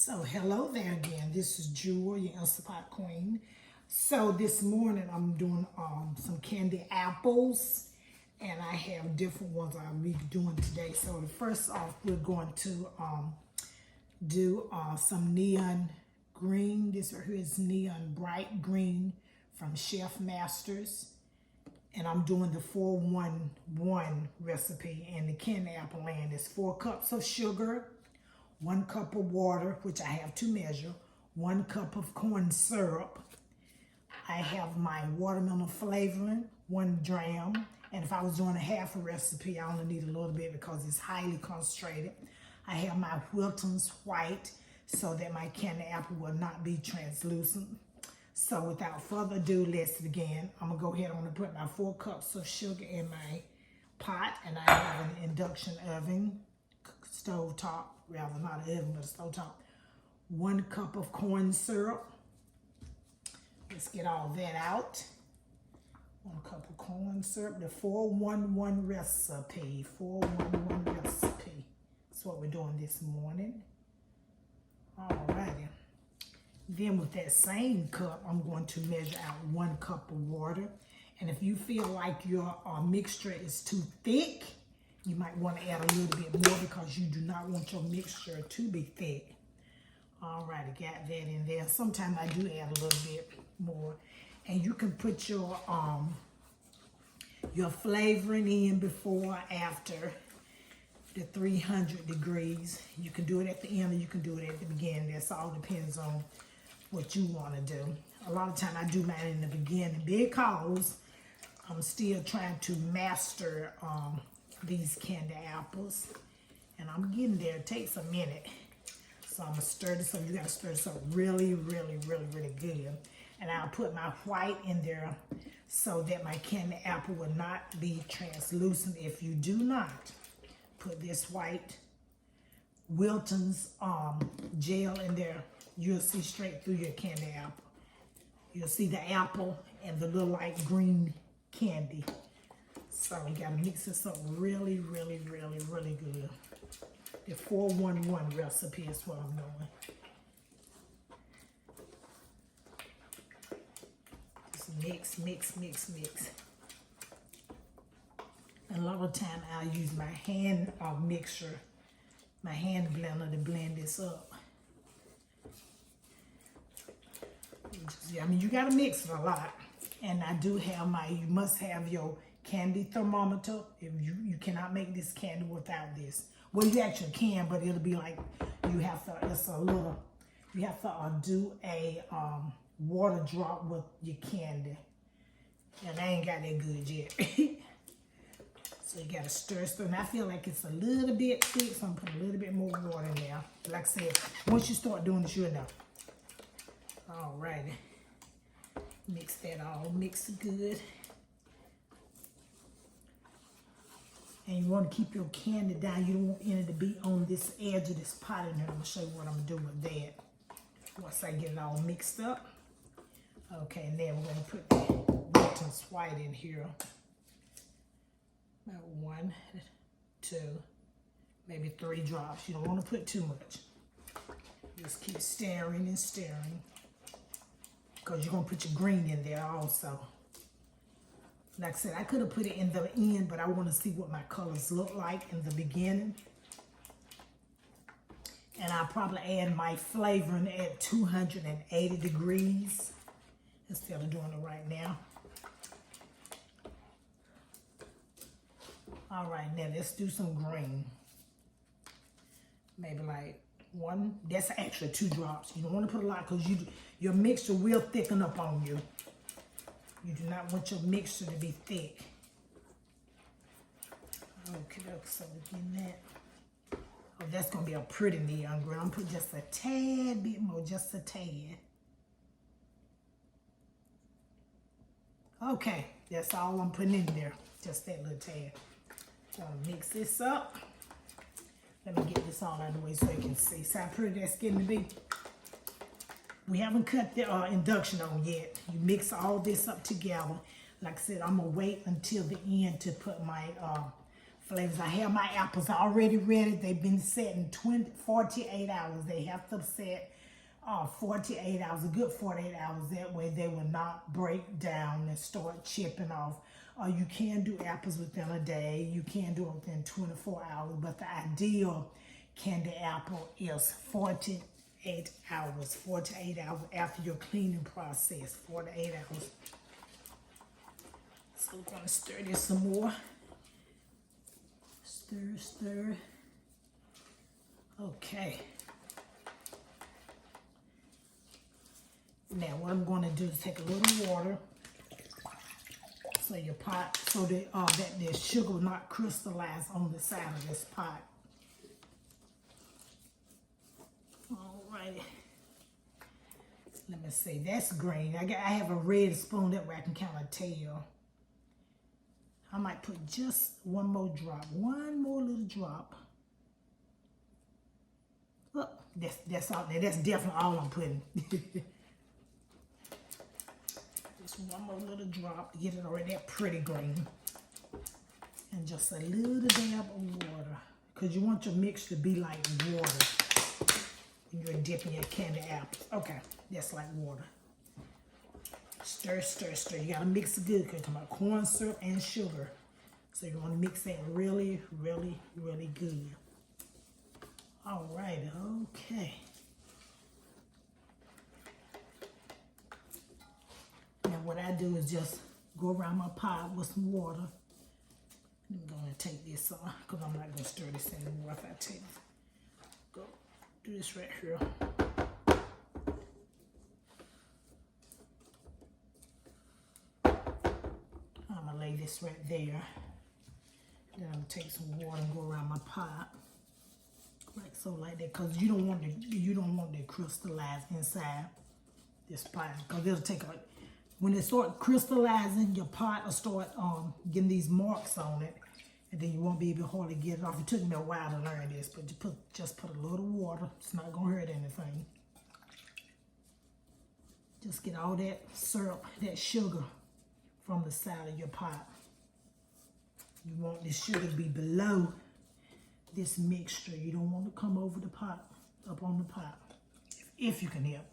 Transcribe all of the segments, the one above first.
So hello there again. This is Jewel, your Instapot Queen. So this morning I'm doing some candy apples, and I have different ones I'll be doing today. So first off, we're going to do some neon green. This right here is neon bright green from Chef Masters. And I'm doing the 411 recipe, and the candy apple land is 4 cups of sugar, 1 cup of water, which I have to measure, 1 cup of corn syrup. I have my watermelon flavoring, 1 gram. And if I was doing a half a recipe, I only need a little bit because it's highly concentrated. I have my Wilton's white so that my candy apple will not be translucent. So without further ado, let's begin. I'm gonna go ahead, I'm gonna put my 4 cups of sugar in my pot, and I have an induction oven, stove top, rather not an oven, but a stove top. 1 cup of corn syrup. Let's get all that out. 1 cup of corn syrup, the 411 recipe, 411 recipe. That's what we're doing this morning. Alrighty. Then with that same cup, I'm going to measure out 1 cup of water. And if you feel like your mixture is too thick, you might want to add a little bit more because you do not want your mixture to be thick. All right, I got that in there. Sometimes I do add a little bit more. And you can put your flavoring in before or after the 300 degrees. You can do it at the end or you can do it at the beginning. That's all depends on what you want to do. A lot of time I do mine in the beginning because I'm still trying to master these candy apples, and I'm getting there. It takes a minute. So I'm gonna stir this up. You gotta stir this up really, really, really, really good. And I'll put my white in there so that my candy apple will not be translucent. If you do not put this white Wilton's gel in there, you'll see straight through your candy apple. You'll see the apple and the little light green candy. So you gotta mix this up really, really, really, really good. The 411 recipe is what I'm doing. Just mix, mix, mix, mix. And a lot of time I'll use my hand mixer, my hand blender to blend this up. I mean, you gotta mix it a lot. And I do have you must have your candy thermometer. If you cannot make this candy without this. Well, you actually can, but it'll be like you have to do a water drop with your candy. And I ain't got that good yet. So you gotta stir. And I feel like it's a little bit thick, so I'm putting a little bit more water in there. Like I said, once you start doing this, you'll know. Alrighty. Mix that all, mix it good. And you want to keep your candy down. You don't want any to be on this edge of this pot in here. I'm going to show you what I'm doing with that once I get it all mixed up. Okay, and then we're going to put the Wilton's white in here. About 1, 2, maybe 3 drops. You don't want to put too much. Just keep stirring and stirring, because you're going to put your green in there also. Like I said, I could have put it in the end, but I want to see what my colors look like in the beginning. And I'll probably add my flavoring at 280 degrees instead of doing it right now. All right, now let's do some green. Maybe like 1, that's actually 2 drops. You don't want to put a lot because your mixture will thicken up on you. You do not want your mixture to be thick. Okay, so we're getting that. Oh, that's going to be a pretty neon green. I'm going to put just a tad bit more, just a tad. Okay, that's all I'm putting in there. Just that little tad. So I'm mix this up. Let me get this all out of the way so you can see. See how pretty that's getting to be? We haven't cut the induction on yet. You mix all this up together. Like I said, I'm going to wait until the end to put my flavors. I have my apples already ready. They've been set in 48 hours. They have to set 48 hours, a good 48 hours. That way they will not break down and start chipping off. You can do apples within a day. You can do it within 24 hours. But the ideal candy apple is 48 hours. 48 hours after your cleaning process. 48 hours. So we're going to stir this some more. Stir, stir. Okay. Now what I'm going to do is take a little water, so your pot, so that the sugar will not crystallize on the side of this pot. Alrighty. Let me see. That's green. I have a red spoon that way I can kind of tell. I might put just one more drop. One more little drop. Oh, that's all there. That's definitely all I'm putting. Just one more little drop to get it already that pretty green. And just a little dab of water. Because you want your mix to be like water when you're dipping your candy apples. Okay, that's like water. Stir, stir, stir. You gotta mix it good because you're talking about corn syrup and sugar. So you want to mix that really, really, really good. All right, okay. Now what I do is just go around my pot with some water. I'm gonna take this off because I'm not gonna stir this anymore if I take. Go do this right here. Lay this right there. Then I'm gonna take some water and go around my pot, like so, like that, because you don't want to crystallize inside this pot, because it'll take when it start crystallizing, your pot will start getting these marks on it, and then you won't be able to hardly get it off. It took me a while to learn this, but you just put a little water. It's not gonna hurt anything. Just get all that syrup, that sugar, from the side of your pot. You want this sugar to be below this mixture. You don't want to come over the pot, up on the pot, if you can help.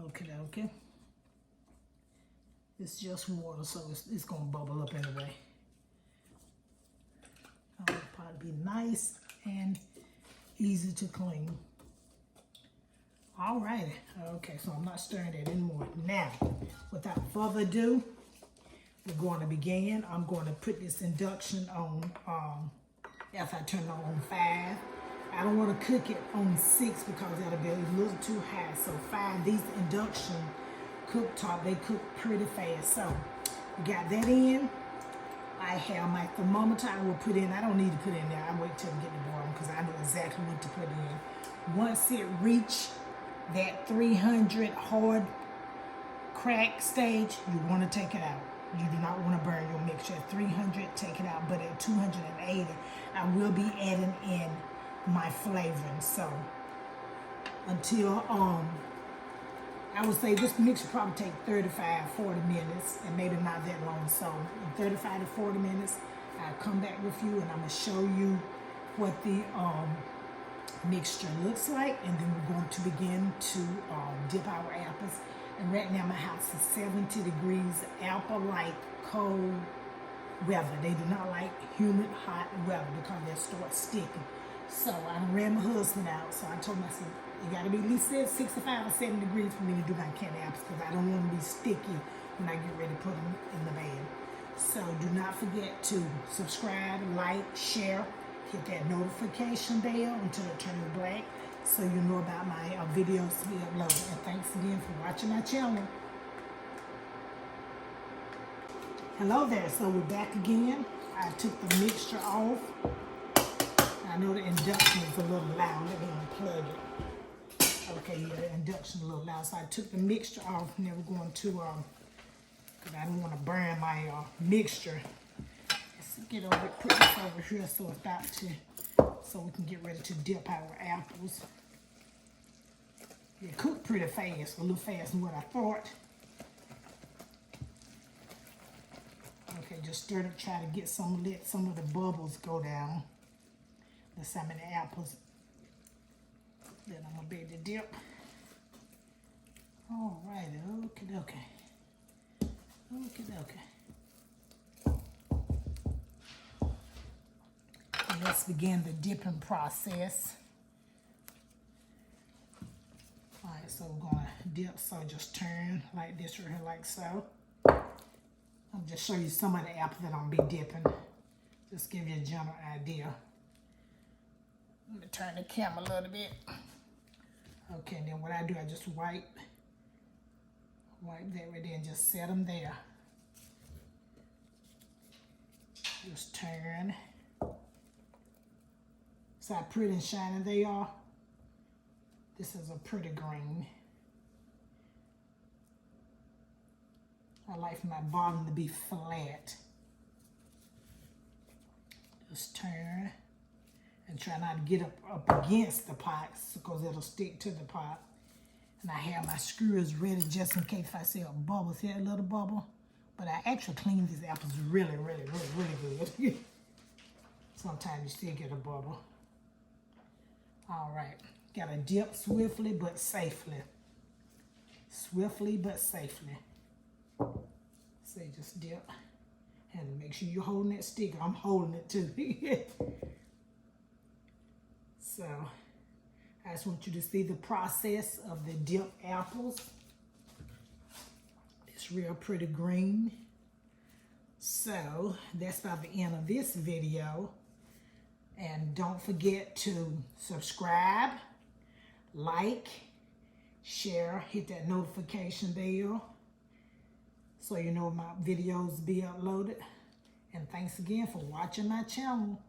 Okay, okay. It's just water, so it's gonna bubble up anyway. I want the pot to be nice and easy to clean. All right, okay, so I'm not stirring that anymore. Now, without further ado, we're going to begin. I'm going to put this induction on, after I turn it on 5. I don't want to cook it on 6 because that'll be a little too high. So 5, these induction cooktop, they cook pretty fast. So we got that in. I have my thermometer I will put in. I don't need to put in there. I wait till I get the bottom because I know exactly what to put in. Once it reach that 300 hard crack stage, you want to take it out. You do not want to burn your mixture. At 300, take it out. But at 280, I will be adding in my flavoring. So until I would say this mixture probably take 35, 40 minutes, and maybe not that long. So in 35 to 40 minutes, I'll come back with you and I'm gonna show you what the mixture looks like, and then we're going to begin to dip our apples. And right now my house is 70 degrees. Apple like cold weather. They do not like humid, hot weather because they start sticking. So I ran my husband out. So I told him, I said, you got to be at least 65 or 70 degrees for me to do my candy apples because I don't want to be sticky when I get ready to put them in the bag. So do not forget to subscribe, like, share, hit that notification bell until it turns black, so you know about my videos to be uploaded. And thanks again for watching my channel. Hello there, so we're back again. I took the mixture off. I know the induction is a little loud. Let me unplug it. Okay, yeah, the induction is a little loud. So I took the mixture off. Now we're going to, because I don't want to burn my mixture. Let's get over, put this over here so it's about to, so we can get ready to dip our apples. They cook pretty fast, a little faster than what I thought. Okay, just stir it, try to get let some of the bubbles go down. Let's see how many apples that I'm gonna be able to dip. All right, okay. Let's begin the dipping process. All right, so we're gonna dip, so just turn like this right here, like so. I'll just show you some of the apples that I'm gonna be dipping. Just give you a general idea. Let me turn the camera a little bit. Okay, and then what I do, I just wipe that right there and just set them there. Just turn. See how pretty and shiny they are? This is a pretty green. I like for my bottom to be flat. Just turn and try not to get up against the pot because it'll stick to the pot. And I have my screws ready just in case if I see a bubble. See a little bubble? But I actually clean these apples really good. Sometimes you still get a bubble. All right, gotta dip swiftly but safely. Swiftly but safely. So just dip and make sure you're holding that stick. I'm holding it too. So I just want you to see the process of the dip apples. It's real pretty green. So that's about the end of this video. And don't forget to subscribe, like, share, hit that notification bell so you know my videos be uploaded. And thanks again for watching my channel.